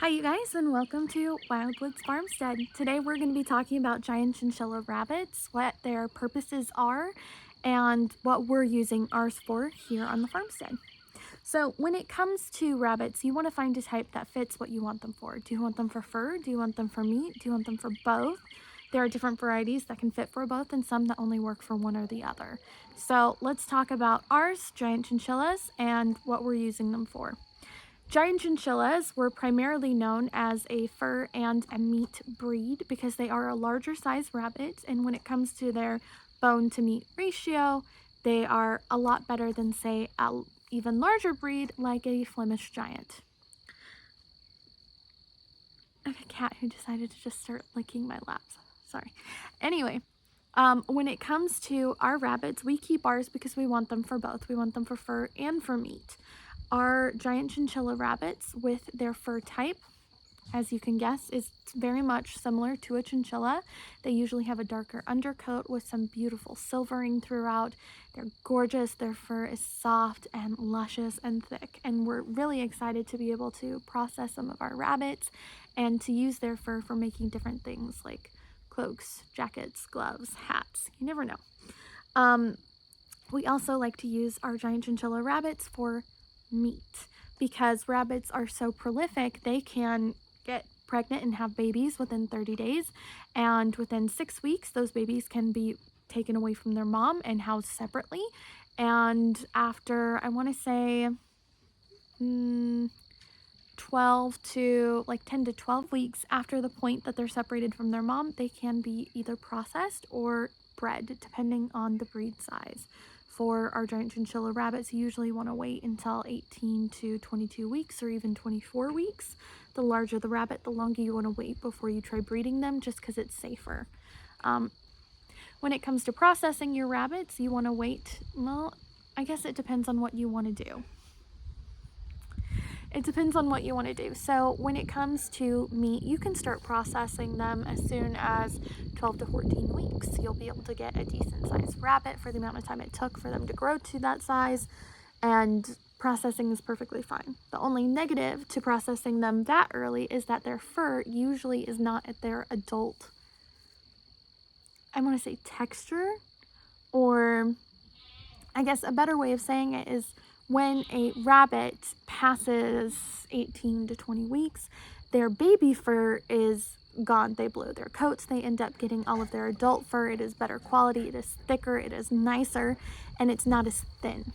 Hi you guys, and welcome to Wildwoods Farmstead. Today we're going to be talking about giant chinchilla rabbits, what their purposes are, and what we're using ours for here on the farmstead. So when it comes to rabbits, you want to find a type that fits what you want them for. Do you want them for fur? Do you want them for meat? Do you want them for both? There are different varieties that can fit for both and some that only work for one or the other. So let's talk about ours, giant chinchillas, and what we're using them for. Giant chinchillas were primarily known as a fur and a meat breed because they are a larger size rabbit, and when it comes to their bone to meat ratio, they are a lot better than, say, a even larger breed like a Flemish giant. I have a cat who decided to just start licking my laps. Sorry. Anyway, when it comes to our rabbits, we keep ours because we want them for both. We want them for fur and for meat. Our giant chinchilla rabbits, with their fur type, as you can guess, is very much similar to a chinchilla. They usually have a darker undercoat with some beautiful silvering throughout. They're gorgeous. Their fur is soft and luscious and thick, and we're really excited to be able to process some of our rabbits and to use their fur for making different things like cloaks, jackets, gloves, hats. You never know. We also like to use our giant chinchilla rabbits for meat because rabbits are so prolific. They can get pregnant and have babies within 30 days, and within 6 weeks those babies can be taken away from their mom and housed separately, and after I want to say 12 to like 10 to 12 weeks after the point that they're separated from their mom, they can be either processed or bred depending on the breed size. For our giant chinchilla rabbits, you usually want to wait until 18 to 22 weeks or even 24 weeks. The larger the rabbit, the longer you want to wait before you try breeding them, just because it's safer. When it comes to processing your rabbits, you want to wait, well, I guess it depends on what you want to do. So when it comes to meat, you can start processing them as soon as 12 to 14 weeks. You'll be able to get a decent sized rabbit for the amount of time it took for them to grow to that size, and processing is perfectly fine. The only negative to processing them that early is that their fur usually is not at their adult, I want to say, texture, or I guess a better way of saying it is when a rabbit passes 18 to 20 weeks, their baby fur is gone. They blow their coats. They end up getting all of their adult fur. It is better quality. It is thicker. It is nicer, and it's not as thin.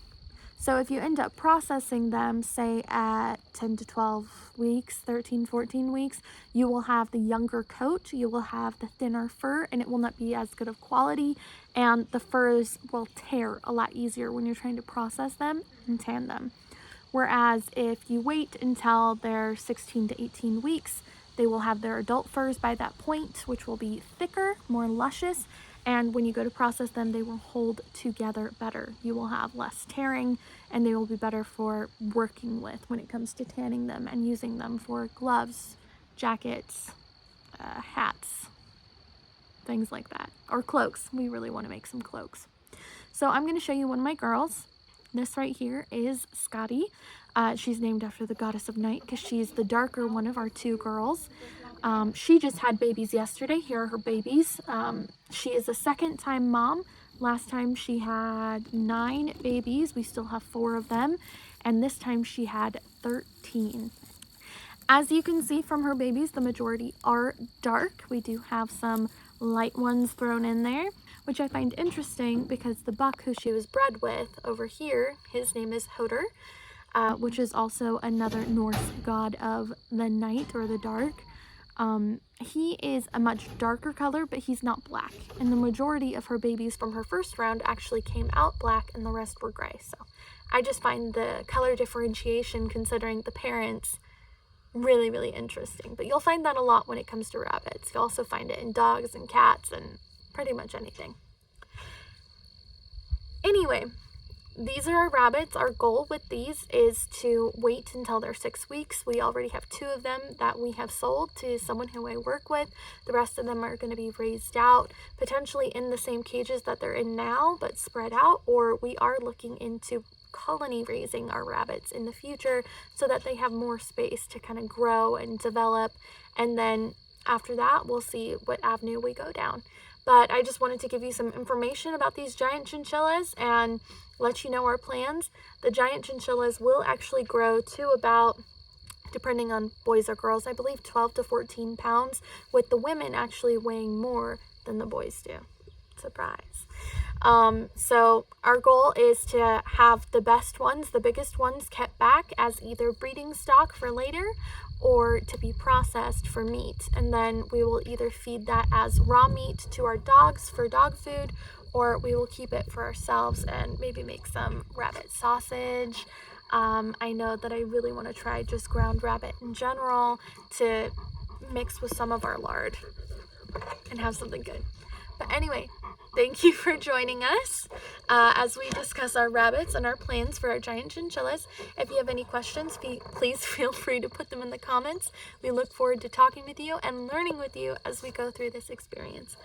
So if you end up processing them, say at 10 to 12 weeks, 13, 14 weeks, you will have the younger coat, you will have the thinner fur, and it will not be as good of quality, and the furs will tear a lot easier when you're trying to process them and tan them. Whereas if you wait until they're 16 to 18 weeks, they will have their adult furs by that point, which will be thicker, more luscious, and when you go to process them, they will hold together better. You will have less tearing, and they will be better for working with when it comes to tanning them and using them for gloves, jackets, hats, things like that, or cloaks. We really want to make some cloaks. So I'm going to show you one of my girls. This right here is Scotty. She's named after the goddess of night because she's the darker one of our two girls. She just had babies yesterday. Here are her babies. She is a second-time mom. Last time she had 9 babies. We still have 4 of them. And this time she had 13. As you can see from her babies, the majority are dark. We do have some light ones thrown in there, which I find interesting because the buck who she was bred with over here, his name is Hoder, which is also another Norse god of the night or the dark. He is a much darker color, but he's not black. And the majority of her babies from her first round actually came out black and the rest were gray. So I just find the color differentiation, considering the parents, really, really interesting. But you'll find that a lot when it comes to rabbits. You'll also find it in dogs and cats and pretty much anything. Anyway, these are our rabbits. Our goal with these is to wait until they're 6 weeks. We already have 2 of them that we have sold to someone who I work with. The rest of them are going to be raised out, potentially in the same cages that they're in now, but spread out, or we are looking into colony raising our rabbits in the future so that they have more space to kind of grow and develop. And then after that, we'll see what avenue we go down. But I just wanted to give you some information about these giant chinchillas and let you know our plans. The giant chinchillas will actually grow to about, depending on boys or girls, I believe 12 to 14 pounds, with the women actually weighing more than the boys do. Surprise. So our goal is to have the best ones, the biggest ones, kept back as either breeding stock for later or to be processed for meat. And then we will either feed that as raw meat to our dogs for dog food, or we will keep it for ourselves and maybe make some rabbit sausage. I know that I really want to try just ground rabbit in general to mix with some of our lard and have something good. But anyway, thank you for joining us as we discuss our rabbits and our plans for our giant chinchillas. If you have any questions, please feel free to put them in the comments. We look forward to talking with you and learning with you as we go through this experience.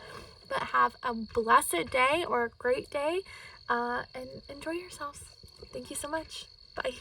But have a blessed day or a great day and enjoy yourselves. Thank you so much. Bye.